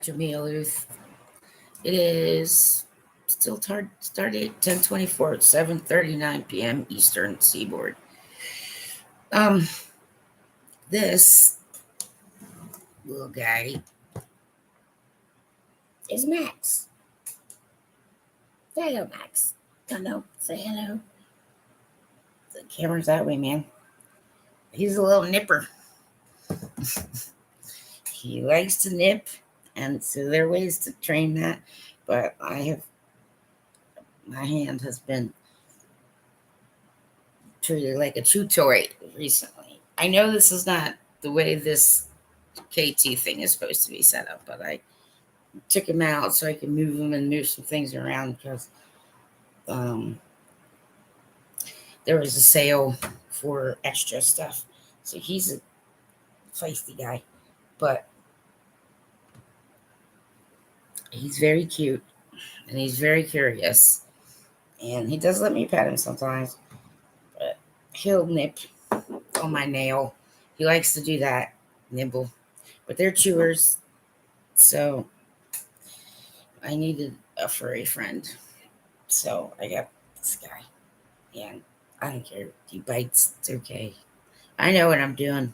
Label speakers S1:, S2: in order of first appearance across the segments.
S1: Jamiluth. It is still started 10:24 at 7:39 p.m. Eastern Seaboard. Um, this little guy is Max. There you go, Max. Don't know. Say hello. The camera's that way, man. He's a little nipper. He likes to nip, and so there are ways to train that. But my hand has been treated like a chew toy recently. I know this is not the way this KT thing is supposed to be set up, but I took him out so I could move him and move some things around because um, there was a sale for extra stuff. So he's a feisty guy, but he's very cute and he's very curious. And he does let me pet him sometimes, but he'll nip on my nail. He likes to do that, nibble. But they're chewers, so I needed a furry friend. So I got this guy. And I don't care. He bites. It's okay. I know what I'm doing.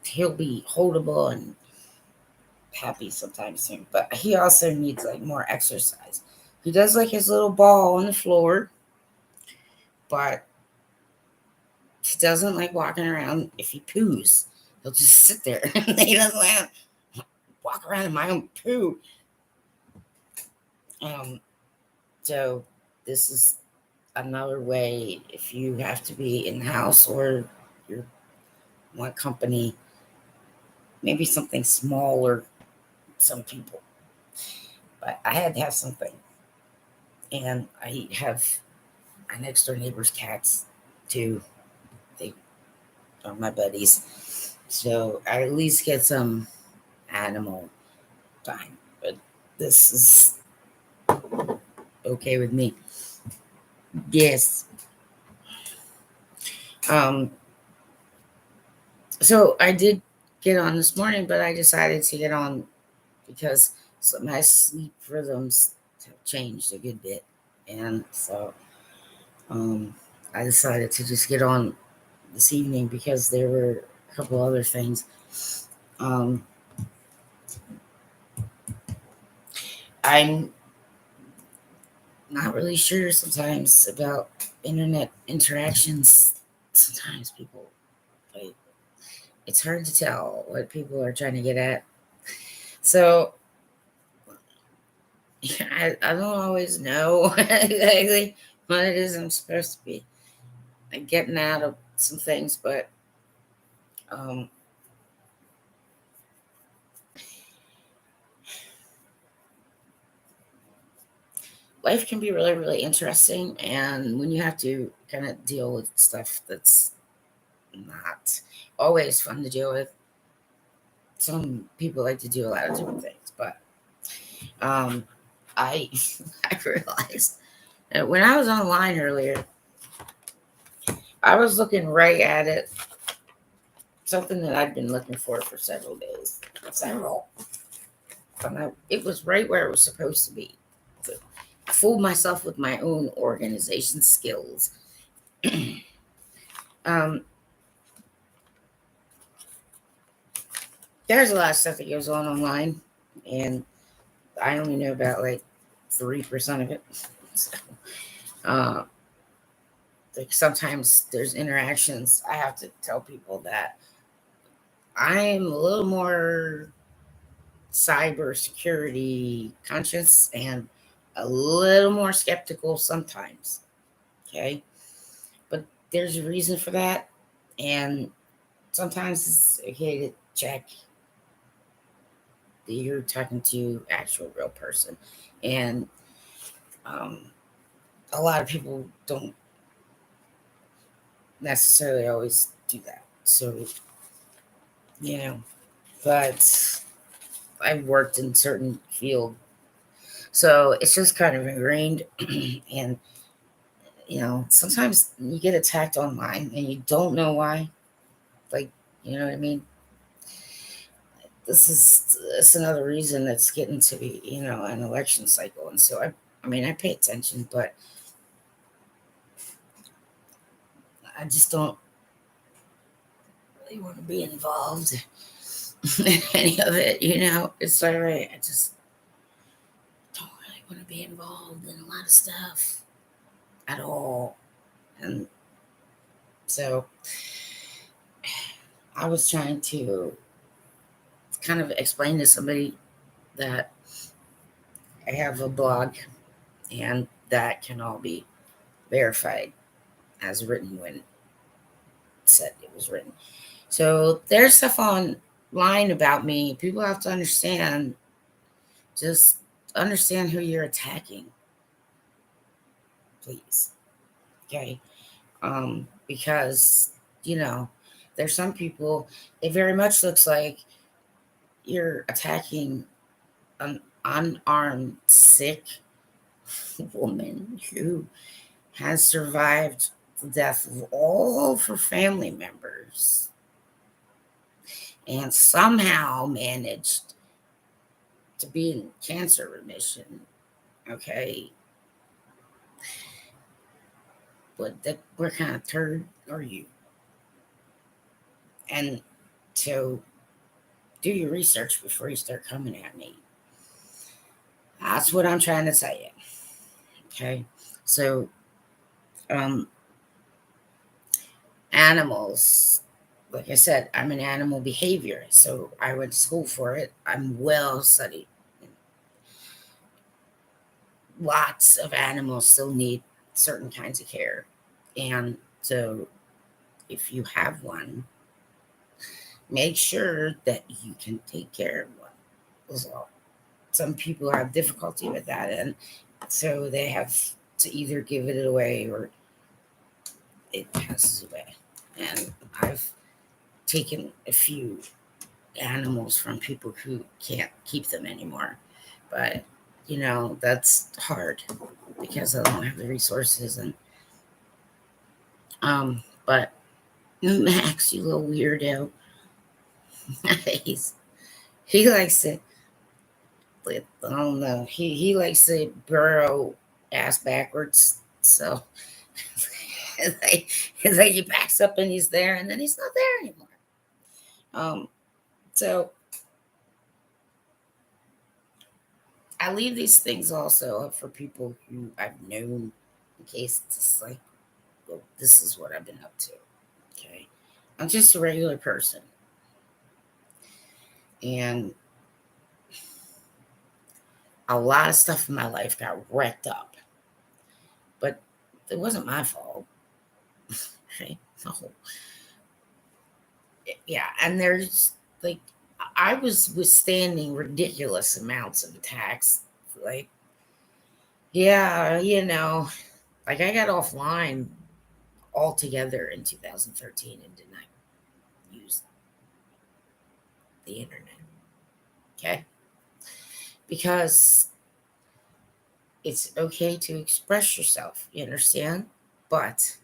S1: He'll be holdable and happy sometime soon. But he also needs like more exercise. He does like his little ball on the floor, but he doesn't like walking around. If he poos, he'll just sit there. He doesn't like walk around in my own poo. Um, so this is another way if you have to be in the house or you want company, maybe something smaller, some people. But I had to have something. And I have my next door neighbor's cats too. They are my buddies. So I at least get some animal time. But this is okay with me. Yes. Um so I did get on this morning, but I decided to get on because my sleep rhythms have changed a good bit. And so um I decided to just get on this evening because there were a couple other things. Um, I'm not really sure sometimes about internet interactions. Sometimes people, like, it's hard to tell what people are trying to get at. So I don't always know exactly what it is I'm supposed to be getting out of some things, but um, life can be really, really interesting. And when you have to kind of deal with stuff that's not always fun to deal with, some people like to do a lot of different things. But um, I I realized that when I was online earlier, I was looking right at it, something that I'd been looking for several days, several. It was right where it was supposed to be. I fooled myself with my own organization skills. um, there's a lot of stuff that goes on online, and I only know about like 3% of it. So, uh, like sometimes there's interactions. I have to tell people that I'm a little more cyber security conscious and a little more skeptical sometimes. Okay. But there's a reason for that. And sometimes it's okay to check that you're talking to actual real person. And um, a lot of people don't necessarily always do that. So, you know, but I've worked in certain field, so it's just kind of ingrained. And sometimes you get attacked online and you don't know why. Like, you know what I mean? it's another reason that's getting to be, an election cycle. And so I pay attention, but I just don't really want to be involved in any of it. It's all right. I just don't really want to be involved in a lot of stuff at all. And so I was trying to kind of explain to somebody that I have a blog and that can all be verified as written when it said it was written. So there's stuff online about me. People have to understand, just understand who you're attacking, please. Okay. Because, there's some people, it very much looks like you're attacking an unarmed, sick woman who has survived the death of all of her family members and somehow managed to be in cancer remission. Okay. What kind of turd are you? And so do your research before you start coming at me. That's what I'm trying to tell you. Okay. So, animals, like I said, I'm an animal behaviorist. So I went to school for it. I'm well studied. Lots of animals still need certain kinds of care. And so if you have one, make sure that you can take care of one. So some people have difficulty with that, and so they have to either give it away or it passes away. And I've taken a few animals from people who can't keep them anymore. But, that's hard because I don't have the resources. And but Max, you little weirdo. He likes to, I don't know, he likes to burrow ass backwards. So it's like he backs up and he's there, and then he's not there anymore. So I leave these things also up for people who I've known, in case it's just like, well, this is what I've been up to. Okay. I'm just a regular person. And a lot of stuff in my life got wrecked up. But it wasn't my fault. Right? No. Yeah. And there's like, I was withstanding ridiculous amounts of attacks. Like, yeah, like I got offline altogether in 2013 and did not use the internet. Okay. Because it's okay to express yourself, you understand? But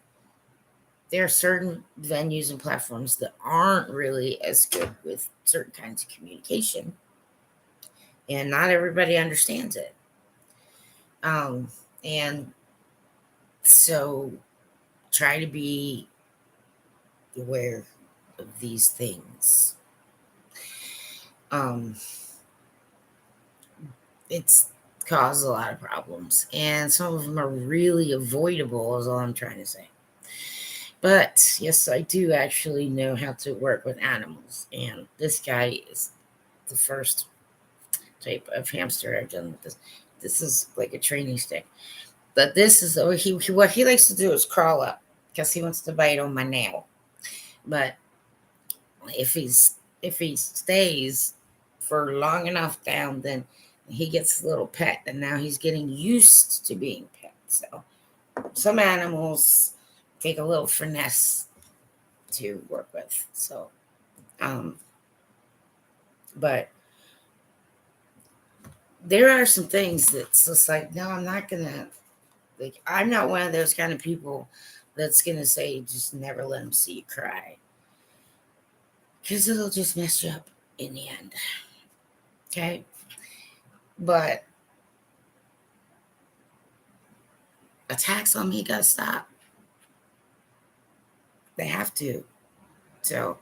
S1: there are certain venues and platforms that aren't really as good with certain kinds of communication. And not everybody understands it. And so try to be aware of these things. It's caused a lot of problems, and some of them are really avoidable, is all I'm trying to say. But yes, I do actually know how to work with animals, and this guy is the first type of hamster I've done with this. This is like a training stick. But this is what he likes to do is crawl up because he wants to bite on my nail. But if he stays for long enough down, then he gets a little pet, and now he's getting used to being pet. So some animals take a little finesse to work with. So, but there are some things that's just like, no, I'm not gonna, like, I'm not one of those kind of people that's gonna say just never let them see you cry, because it'll just mess you up. in the end. Okay? But attacks on me gotta stop. They have to. So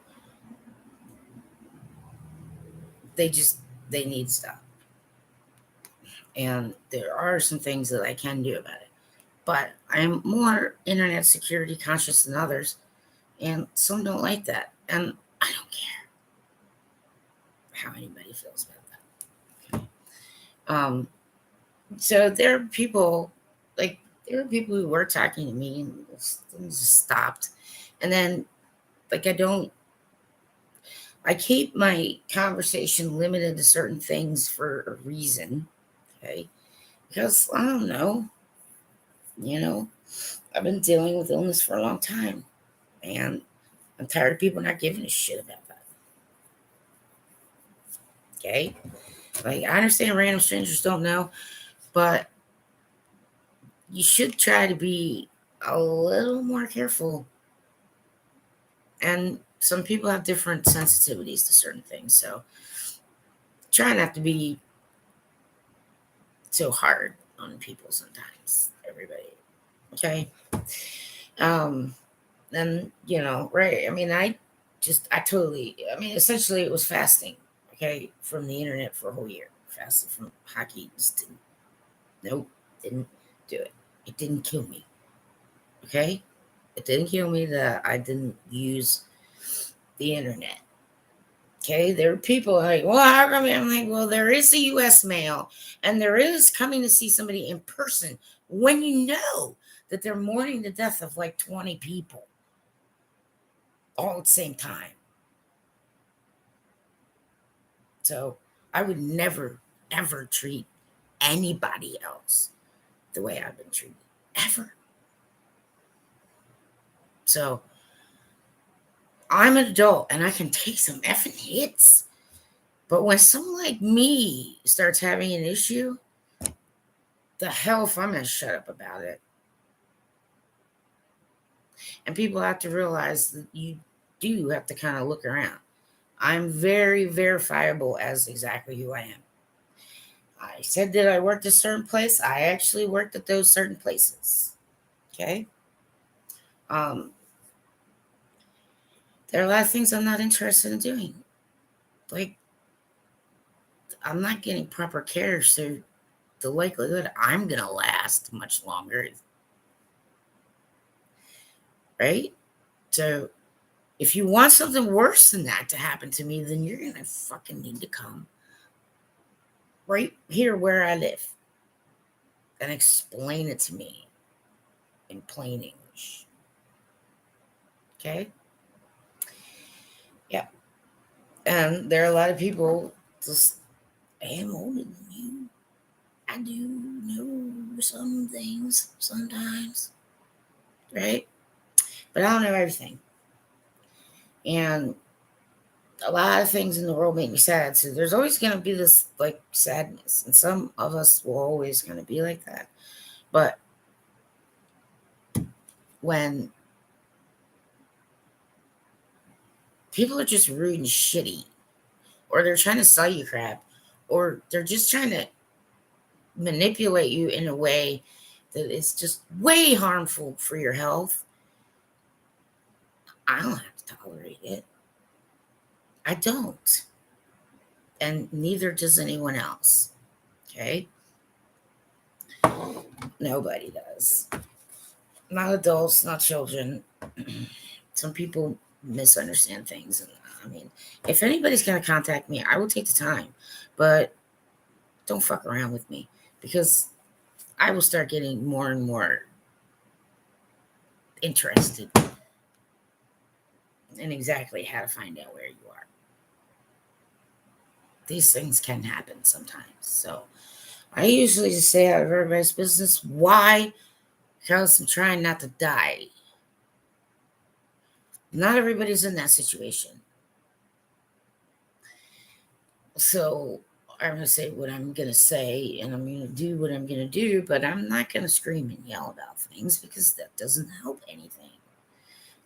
S1: they just they need to stop. And there are some things that I can do about it. But I'm more internet security conscious than others, and some don't like that. And I don't care how anybody feels about that. Okay. So there are people like there are people who were talking to me and things just stopped. And then like I keep my conversation limited to certain things for a reason. Okay. Because I don't know, you know, I've been dealing with illness for a long time. And I'm tired of people not giving a shit about that. Okay. Like I understand random strangers don't know, but you should try to be a little more careful. And some people have different sensitivities to certain things. So try not to be so hard on people sometimes, everybody. Okay. Um, and right. I mean, essentially it was fasting, okay, from the internet for a whole year. Fasted from hockey, just didn't, nope, didn't do it. It didn't kill me, okay? It didn't kill me that I didn't use the internet. Okay, there are people like, well, how come? I'm like, well, there is a US mail and there is coming to see somebody in person when you know that they're mourning the death of like 20 people all at the same time. So I would never, ever treat anybody else the way I've been treated. Ever. So I'm an adult and I can take some effing hits. But when someone like me starts having an issue, the hell if I'm going to shut up about it. And people have to realize that you do have to kind of look around. I'm very verifiable as exactly who I am. I said that I worked at a certain place. I actually worked at those certain places. Okay. Um, there are a lot of things I'm not interested in doing. Like, I'm not getting proper care, so the likelihood I'm going to last much longer, right? So, if you want something worse than that to happen to me, then you're going to fucking need to come right here where I live and explain it to me in plain English. Okay? Yeah. And there are a lot of people just, I am older than you. I do know some things sometimes, right? But I don't know everything. And a lot of things in the world make me sad. So there's always going to be this like sadness. And some of us will always going to be like that. But when people are just rude and shitty, or they're trying to sell you crap, or they're just trying to manipulate you in a way that is just way harmful for your health, I don't have to tolerate it. I don't. And neither does anyone else. Okay? Nobody does. Not adults, not children. Some people misunderstand things. And I mean, if anybody's going to contact me, I will take the time. But don't fuck around with me because I will start getting more and more interested in exactly how to find out where you are. These things can happen sometimes. So I usually just stay out of everybody's business. Why? Because I'm trying not to die. Not everybody's in that situation. So I'm going to say what I'm going to say and I'm going to do what I'm going to do, but I'm not going to scream and yell about things because that doesn't help anything.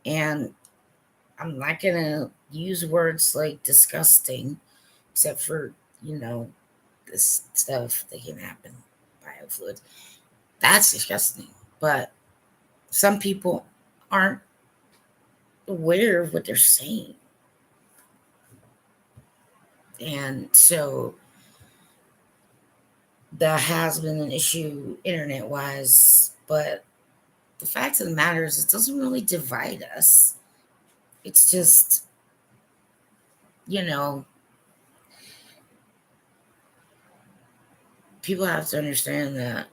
S1: And I'm not going to use words like disgusting except for, this stuff that can happen, biofluids. That's disgusting. But some people aren't aware of what they're saying. And so that has been an issue internet wise. But the fact of the matter is, it doesn't really divide us. It's just, you know, people have to understand that,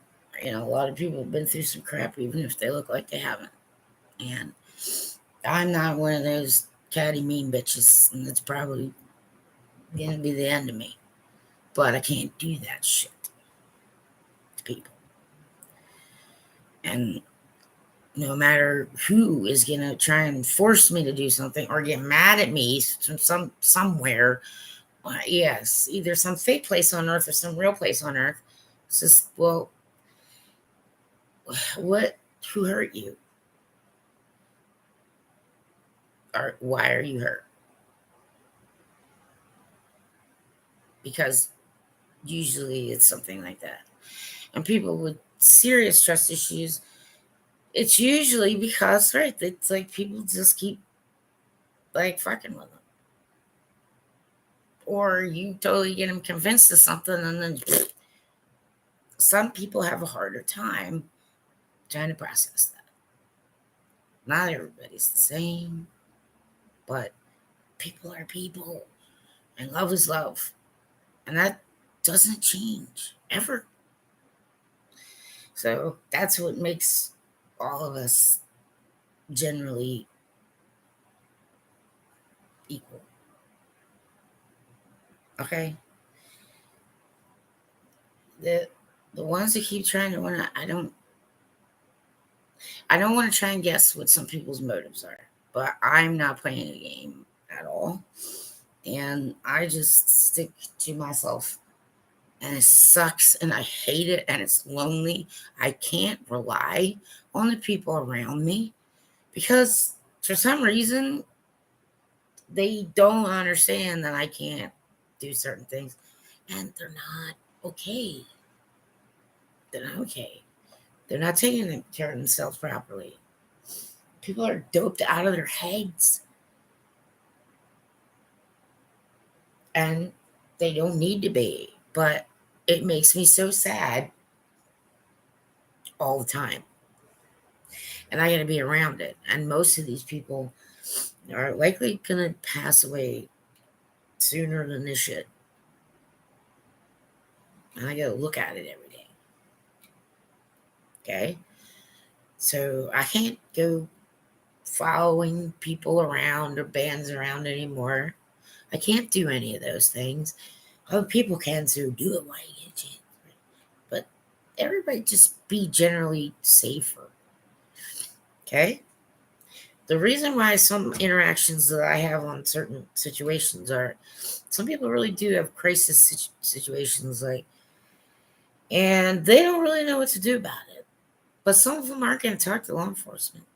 S1: a lot of people have been through some crap, even if they look like they haven't. And I'm not one of those catty mean bitches, and that's probably gonna be the end of me. But I can't do that shit to people. And no matter who is gonna try and force me to do something or get mad at me from somewhere, yes, either some fake place on earth or some real place on earth. It's just, well, who hurt you? Or why are you hurt? Because usually it's something like that. And people with serious trust issues, it's usually because, right, it's like people just keep like fucking with them. Or you totally get them convinced of something, and then some people have a harder time trying to process that. Not everybody's the same, but people are people, and love is love. And that doesn't change ever. So that's what makes all of us generally equal. Okay? The ones that keep trying to want to, I don't want to try and guess what some people's motives are, but I'm not playing a game at all. And I just stick to myself. And it sucks and I hate it and it's lonely. I can't rely on the people around me because for some reason they don't understand that I can't do certain things, and they're not okay. They're not okay. They're not taking care of themselves properly. People are doped out of their heads. And they don't need to be. But it makes me so sad all the time. And I got to be around it. And most of these people are likely going to pass away sooner than this shit. And I got to look at it every day. Okay? So I can't go following people around or bands around anymore. I can't do any of those things. Other people can, so do it while you get a chance. But everybody just be generally safer. Okay? The reason why some interactions that I have on certain situations are, some people really do have crisis situations, and they don't really know what to do about it. But some of them aren't going to talk to law enforcement.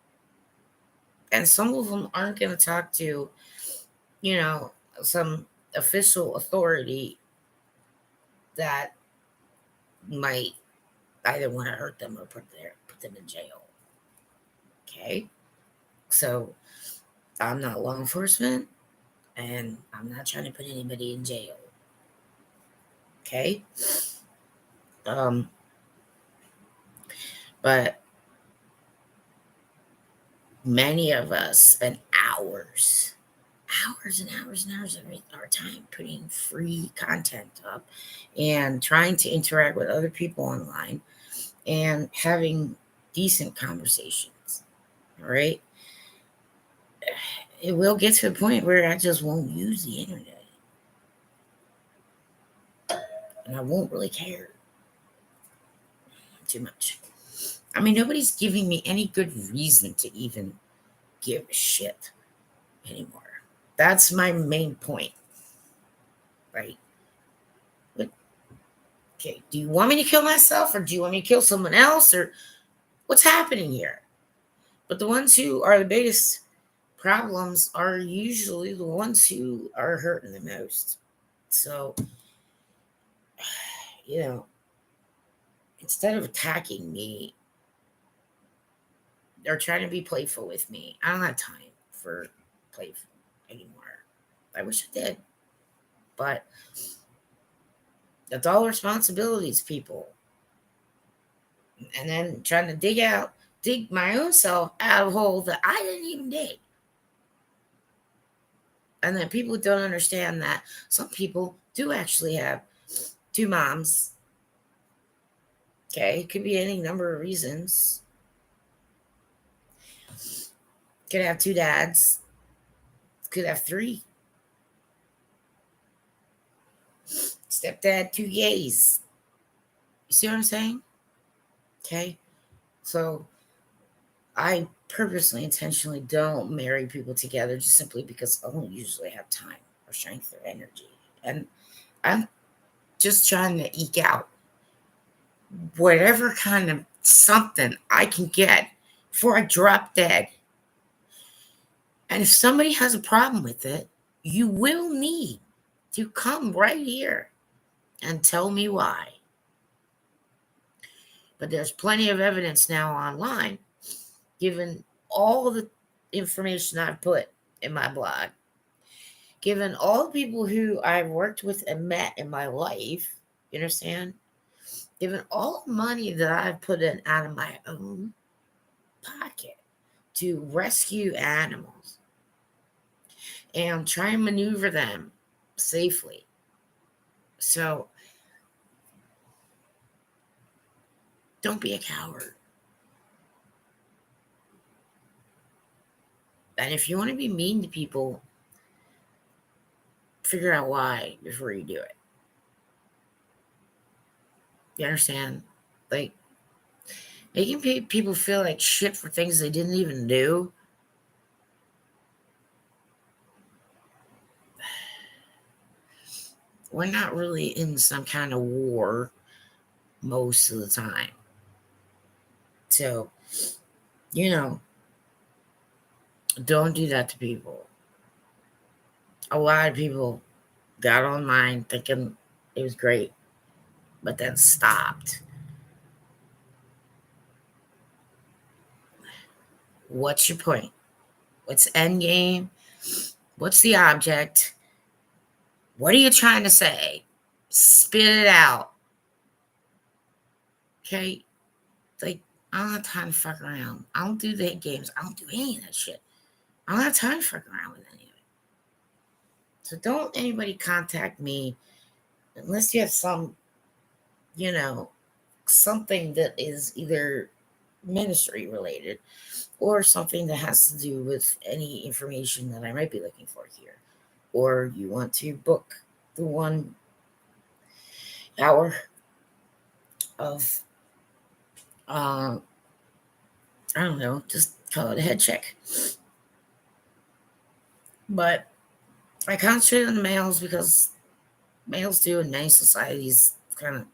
S1: And some of them aren't going to talk to, some official authority that might either want to hurt them or put them in jail. Okay? So I'm not law enforcement, and I'm not trying to put anybody in jail. Okay? But many of us spend hours and hours and hours of our time putting free content up and trying to interact with other people online and having decent conversations. All right? It will get to a point where I just won't use the internet. And I won't really care too much. I mean, nobody's giving me any good reason to even give a shit anymore. That's my main point. Right? But, okay, do you want me to kill myself, or do you want me to kill someone else, or what's happening here? But the ones who are the biggest problems are usually the ones who are hurting the most. So, you know, instead of attacking me, they're trying to be playful with me. I don't have time for playful anymore. I wish I did. But that's all responsibilities, people. And then trying to dig my own self out of a hole that I didn't even dig. And then people don't understand that some people do actually have two moms. Okay, it could be any number of reasons. Could have two dads. Could have three. Stepdad, two gays. You see what I'm saying? Okay. So I purposely, intentionally don't marry people together just simply because I don't usually have time or strength or energy. And I'm just trying to eke out whatever kind of something I can get before I drop dead. And if somebody has a problem with it, you will need to come right here and tell me why. But there's plenty of evidence now online, given all the information I've put in my blog, given all the people who I've worked with and met in my life, you understand? Given all the money that I've put in out of my own pocket to rescue animals and try and maneuver them safely. So don't be a coward. And if you want to be mean to people, figure out why before you do it. You understand? Like, making people feel like shit for things they didn't even do. We're not really in some kind of war most of the time. So, you know, don't do that to people. A lot of people got online thinking it was great, but then stopped. What's your point? What's end game? What's the object? What are you trying to say? Spit it out. Okay? Like, I don't have time to fuck around. I don't do the hit games. I don't do any of that shit. I don't have time to fuck around with any of it. So don't anybody contact me unless you have some, you know, something that is either ministry related or something that has to do with any information that I might be looking for here. Or you want to book the 1 hour of, I don't know, just call it a head check. But I concentrate on the males because males do in many societies kind of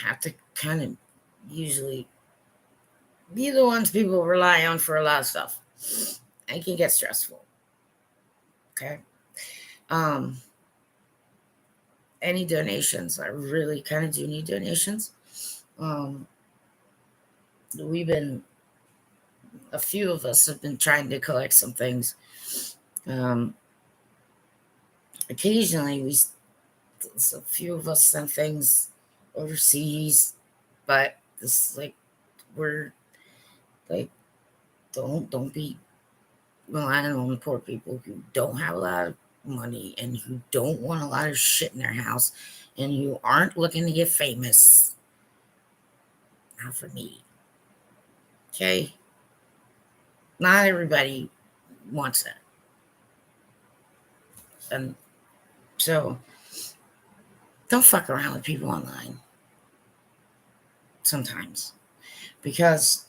S1: have to kind of usually be the ones people rely on for a lot of stuff. It can get stressful. Okay. Um, any donations? I really kind of do need donations. We've been, a few of us have been trying to collect some things. Um, occasionally, a few of us send things overseas, but this like we're like don't be relying on poor people who don't have a lot of money and who don't want a lot of shit in their house and who aren't looking to get famous. Not for me. Okay? Not everybody wants that. And so don't fuck around with people online sometimes because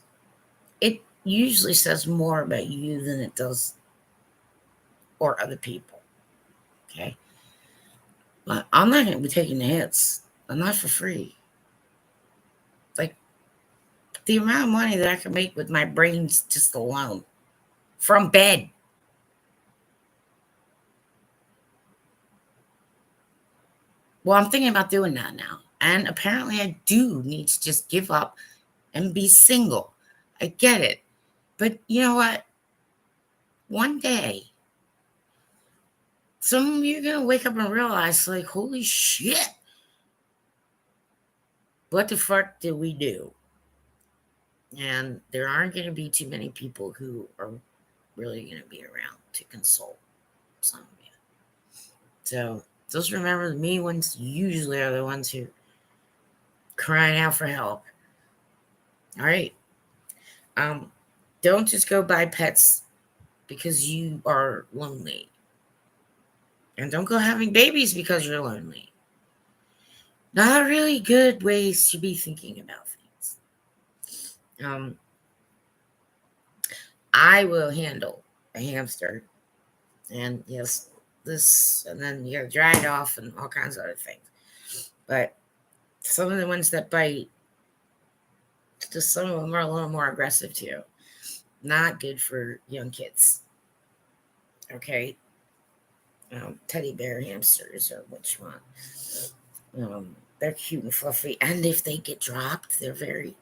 S1: it usually says more about you than it does or other people. Okay? But I'm not going to be taking the hits. I'm not for free. Like, the amount of money that I can make with my brains just alone from bed. Well, I'm thinking about doing that now. And apparently I do need to just give up and be single. I get it. But you know what? One day, some of you are going to wake up and realize, like, holy shit, what the fuck did we do? And there aren't going to be too many people who are really going to be around to consult some of you. So just remember, the me ones usually are the ones who crying out for help. All right. Don't just go buy pets because you are lonely. And don't go having babies because you're lonely. Not really good ways to be thinking about things. I will handle a hamster, and yes, this, and then you gotta dry it off and all kinds of other things. But some of the ones that bite, just some of them are a little more aggressive too. Not good for young kids. Okay. Teddy bear hamsters or which one. They're cute and fluffy, and if they get dropped, they're they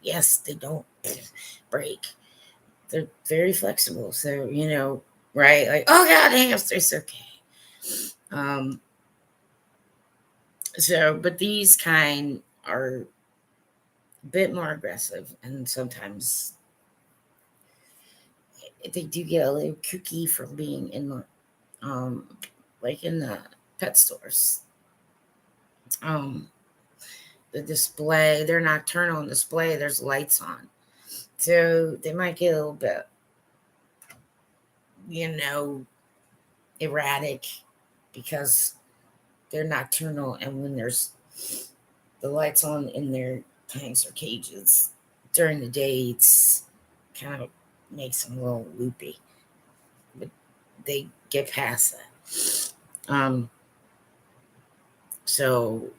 S1: don't break. They're very flexible, so right, like, oh god, hamsters, okay. But these kind are a bit more aggressive, and sometimes they do get a little kooky from being in the like in the pet stores. The display, they're nocturnal on display, there's lights on. So they might get a little bit, erratic because they're nocturnal, and when there's the lights on in their tanks or cages during the day, it's kind of makes them a little loopy. But they get past that. So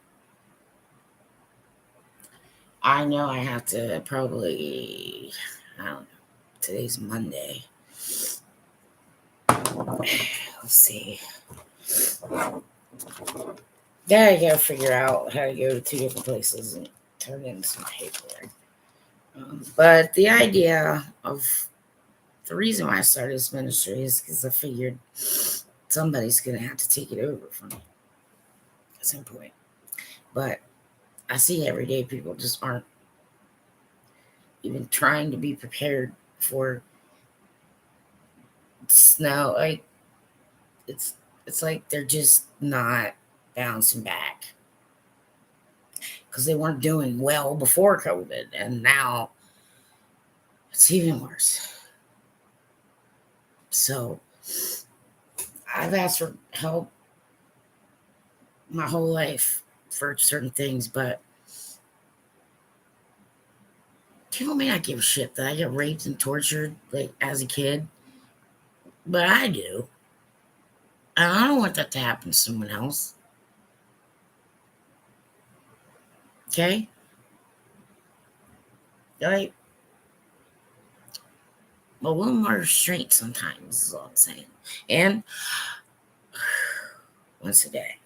S1: I know I have to probably, I don't know, today's Monday. Let's see. Yeah, I gotta figure out how to go to 2 different places and turn in some paperwork. But the idea of the reason why I started this ministry is because I figured somebody's gonna have to take it over from me at some point. But I see every day people just aren't even trying to be prepared for snow. Like it's like they're just not bouncing back because they weren't doing well before COVID, and now it's even worse. So I've asked for help my whole life for certain things, but people may not give a shit that I get raped and tortured like as a kid, but I do. And I don't want that to happen to someone else. Okay? Like, a little more restraint sometimes is all I'm saying. And once a day.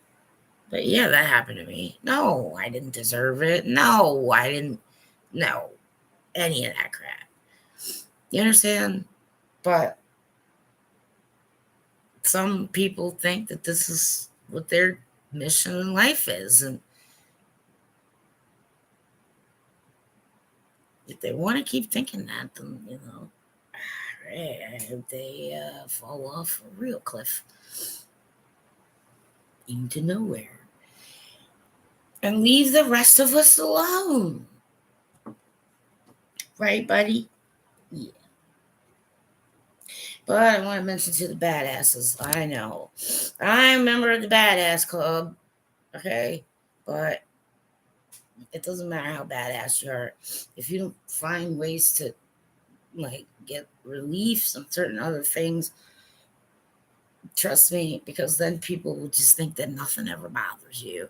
S1: But yeah, that happened to me. No, I didn't deserve it. No, I didn't. No, any of that crap. You understand? But some people think that this is what their mission in life is. And if they want to keep thinking that, then, I hope they fall off a real cliff into nowhere and leave the rest of us alone. Right, buddy? Yeah. But I want to mention to the badasses. I know. I'm a member of the Badass Club. Okay? But it doesn't matter how badass you are. If you don't find ways to, like, get relief from certain other things, trust me, because then people will just think that nothing ever bothers you.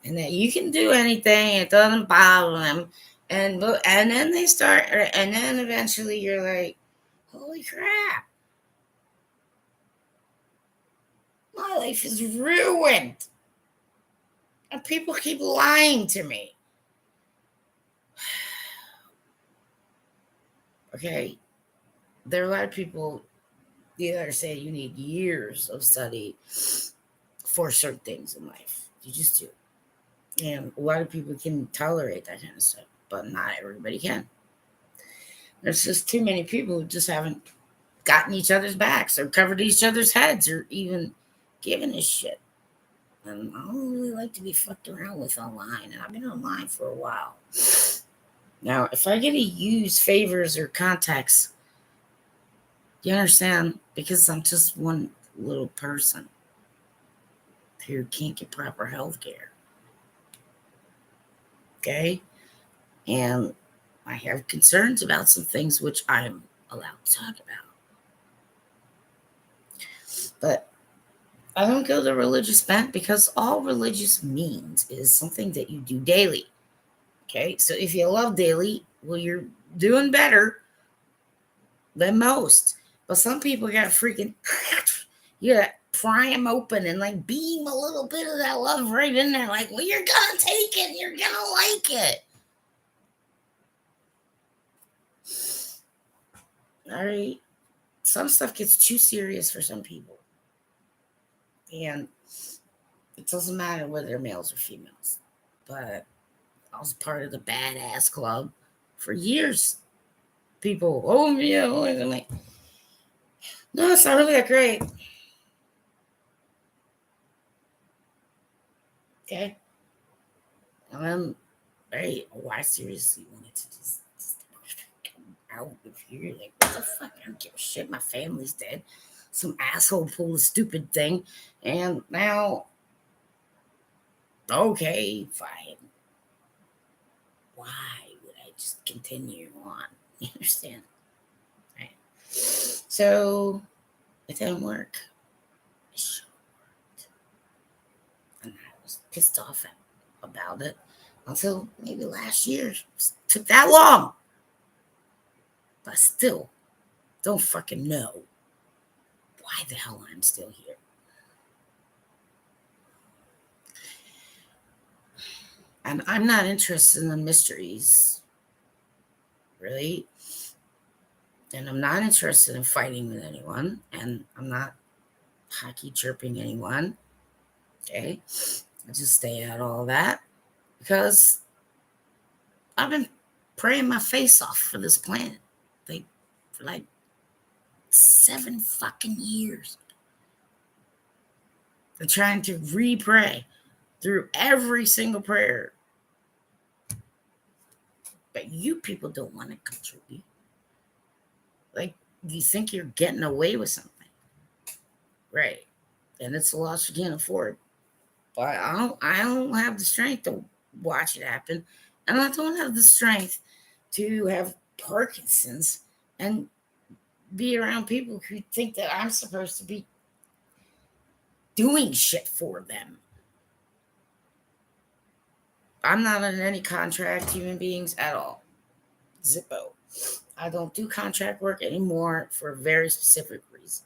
S1: And that you can do anything, it doesn't bother them. And then they start, and then eventually you're like, holy crap. My life is ruined. And people keep lying to me. Okay. There are a lot of people, you either say you need years of study for certain things in life. You just do. And a lot of people can tolerate that kind of stuff, but not everybody can. There's just too many people who just haven't gotten each other's backs or covered each other's heads or even given a shit. And I don't really like to be fucked around with online, and I've been online for a while. Now, if I get to use favors or contacts, you understand? Because I'm just one little person who can't get proper health care. Okay? And I have concerns about some things which I'm allowed to talk about. But I don't go the religious bent because all religious means is something that you do daily. Okay? So if you love daily, well, you're doing better than most. But some people got to freaking, you got to pry them open and like beam a little bit of that love right in there. Like, well, you're going to take it. You're going to like it. All right. Some stuff gets too serious for some people. And it doesn't matter whether they're males or females. But I was part of the badass club for years. People, oh, yeah. I'm like, no, it's not really that great. Okay. Hey, oh, I seriously wanted to just come out of here. Like, what the fuck? I don't give a shit. My family's dead. Some asshole pulled a stupid thing. And now, okay, fine. Why would I just continue on? You understand? Right. So, it didn't work. It sure worked. And I was pissed off about it until maybe last year. It took that long. But still, don't fucking know why the hell I'm still here. And I'm not interested in the mysteries, really. And I'm not interested in fighting with anyone. And I'm not hockey chirping anyone. Okay? I just stay out of all that because I've been praying my face off for this planet. For like 7 fucking years. I'm trying to re-pray through every single prayer. But you people don't want to contribute. Like, you think you're getting away with something. Right. And it's a loss you can't afford. But I don't have the strength to watch it happen. And I don't have the strength to have Parkinson's and be around people who think that I'm supposed to be doing shit for them. I'm not on any contract human beings at all. Zippo. I don't do contract work anymore for a very specific reason.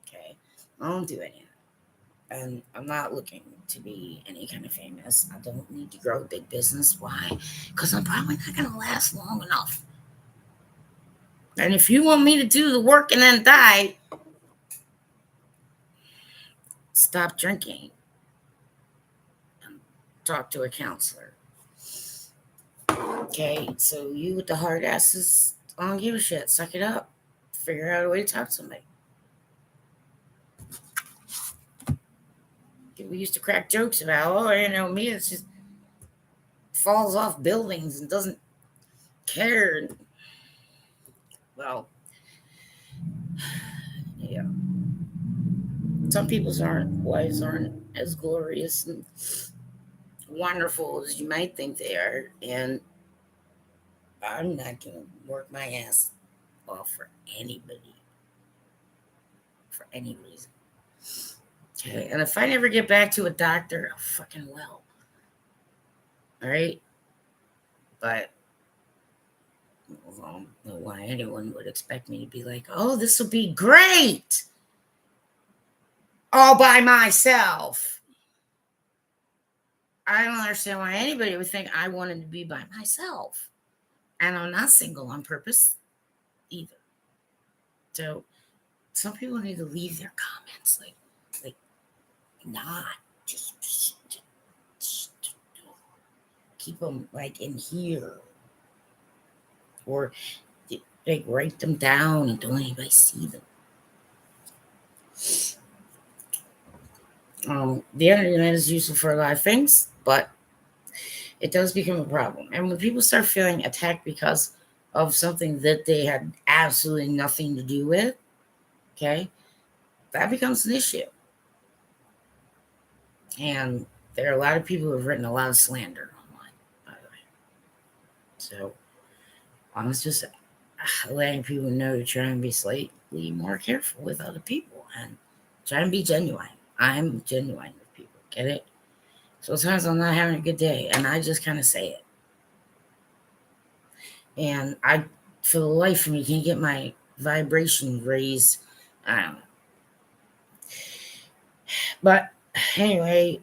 S1: Okay. I don't do any of that. And I'm not looking to be any kind of famous. I don't need to grow a big business. Why? Because I'm probably not going to last long enough. And if you want me to do the work and then die, stop drinking and talk to a counselor. Okay, so you with the hard asses, I don't give a shit. Suck it up. Figure out a way to talk to somebody. People used to crack jokes about, me, it's just falls off buildings and doesn't care. Well, yeah. Some people's lives aren't as glorious and wonderful as you might think they are. And I'm not going to work my ass off for anybody for any reason. Okay. And if I never get back to a doctor, I'll fucking well. All right. But I don't know why anyone would expect me to be like, oh, this will be great all by myself. I don't understand why anybody would think I wanted to be by myself. And I'm not single on purpose either. So some people need to leave their comments like not just keep them like in here, or like write them down and don't anybody see them. The internet is useful for a lot of things, but it does become a problem. And when people start feeling attacked because of something that they had absolutely nothing to do with, okay, that becomes an issue. And there are a lot of people who have written a lot of slander online, by the way. So I was just letting people know to try and be slightly more careful with other people and try and be genuine. I'm genuine with people, get it? So sometimes I'm not having a good day and I just kind of say it. And I, for the life of me, can't get my vibration raised. I don't know. But anyway,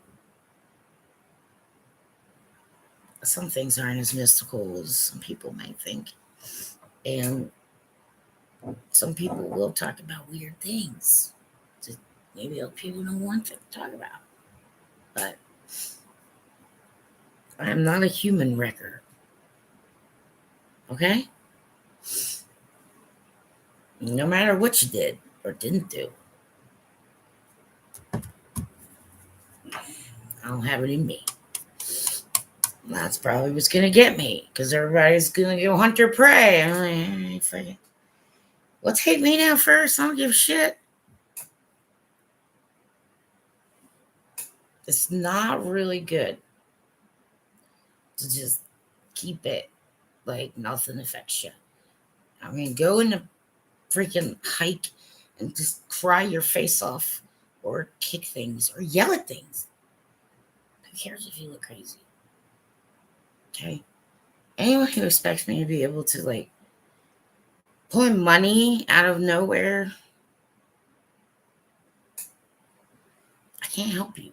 S1: some things aren't as mystical as some people might think. And some people will talk about weird things that maybe other people don't want to talk about. But I am not a human wrecker. Okay? No matter what you did or didn't do, I don't have it in me. That's probably what's gonna get me, because everybody's gonna go hunter prey. I'm like, fuck it. Well, take me down first. I don't give a shit. It's not really good to just keep it like nothing affects you. I mean, go in a freaking hike and just cry your face off or kick things or yell at things. Who cares if you look crazy? Okay? Anyone who expects me to be able to like pull money out of nowhere, I can't help you.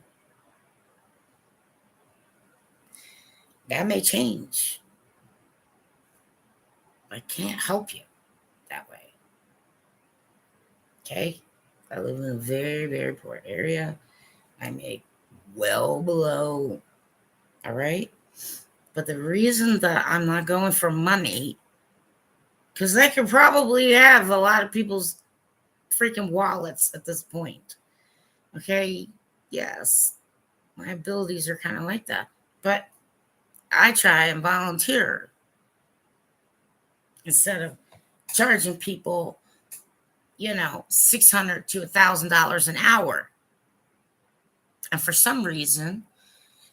S1: That may change. I can't help you that way. Okay? I live in a very, very poor area. I make well below, all right? But the reason that I'm not going for money, because they could probably have a lot of people's freaking wallets at this point. Okay? Yes, my abilities are kind of like that. But I try and volunteer instead of charging people, $600 to $1,000 an hour. And for some reason,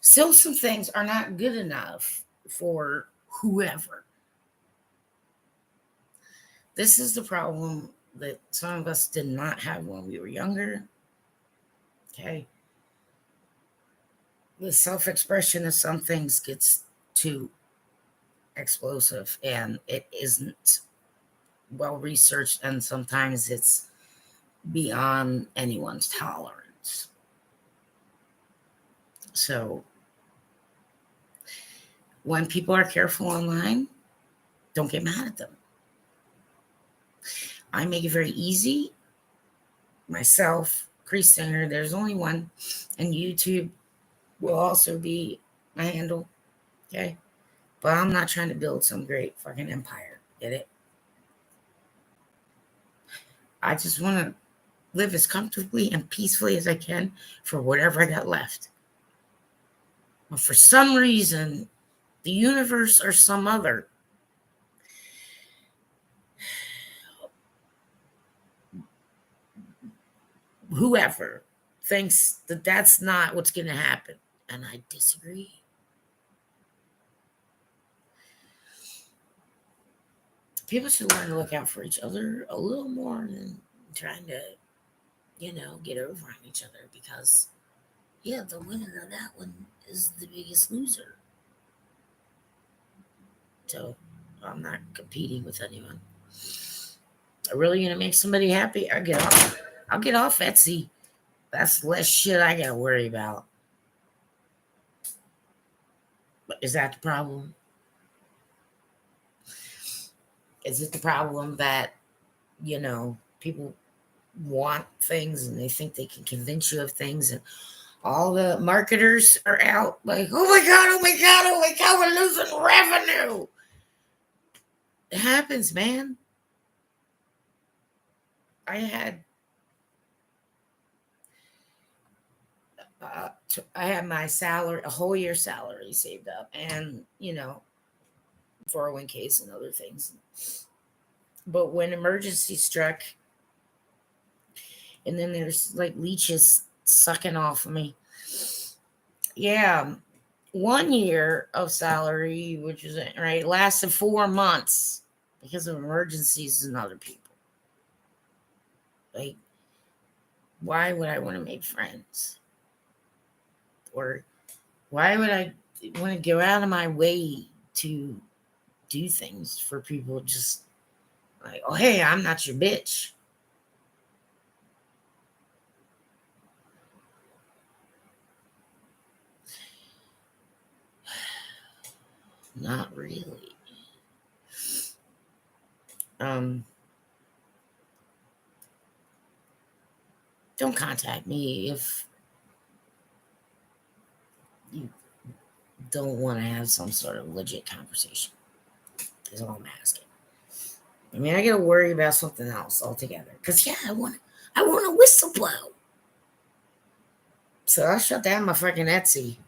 S1: still some things are not good enough for whoever. This is the problem that some of us did not have when we were younger. Okay. The self-expression of some things gets too explosive and it isn't well researched, and sometimes it's beyond anyone's tolerance. So when people are careful online, don't get mad at them. I make it very easy. Myself, Creasesinger, there's only one, and YouTube will also be my handle. Okay. But I'm not trying to build some great fucking empire. Get it? I just want to live as comfortably and peacefully as I can for whatever I got left. But for some reason, the universe or some other whoever thinks that that's not what's going to happen. And I disagree. People should learn to look out for each other a little more than trying to, get over on each other, because, yeah, the winner of that one is the biggest loser. So I'm not competing with anyone. I'm really going to make somebody happy? I'll get off Etsy. That's less shit I got to worry about. Is that the problem? Is it the problem that, people want things and they think they can convince you of things, and all the marketers are out like, oh my God, oh my God, oh my God, we're losing revenue. It happens, man. I had I had my salary, a whole year salary saved up, and 401ks and other things. But when emergency struck, and then there's like leeches sucking off of me. Yeah, 1 year of salary, which is right, lasted 4 months because of emergencies and other people. Like, why would I want to make friends? Or why would I want to go out of my way to do things for people just like, oh, hey, I'm not your bitch? Not really. Don't contact me if you don't want to have some sort of legit conversation. That's all I'm asking. I mean, I gotta worry about something else altogether. Cause yeah, I want a whistle blow. So I shut down my fucking Etsy.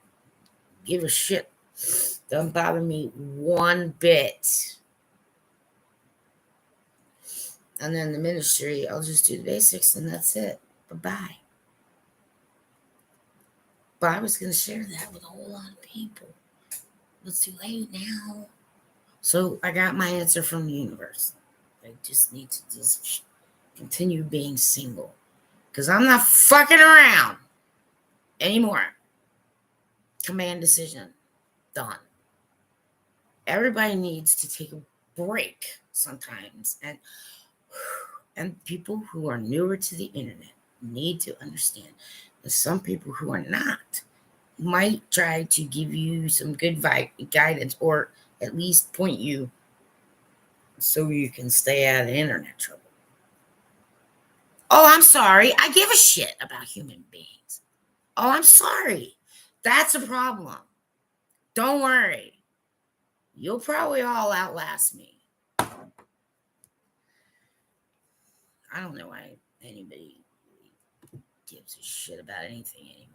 S1: Give a shit. Doesn't bother me one bit. And then the ministry, I'll just do the basics and that's it. Bye bye. But I was gonna share that with a whole lot of people. It's too late now. So I got my answer from the universe. I just need to just continue being single. Because I'm not fucking around anymore. Command decision. Done. Everybody needs to take a break sometimes. And people who are newer to the internet need to understand that some people who are not might try to give you some good guidance, or at least point you so you can stay out of internet trouble. Oh, I'm sorry. I give a shit about human beings. Oh, I'm sorry. That's a problem. Don't worry. You'll probably all outlast me. I don't know why anybody gives a shit about anything anymore.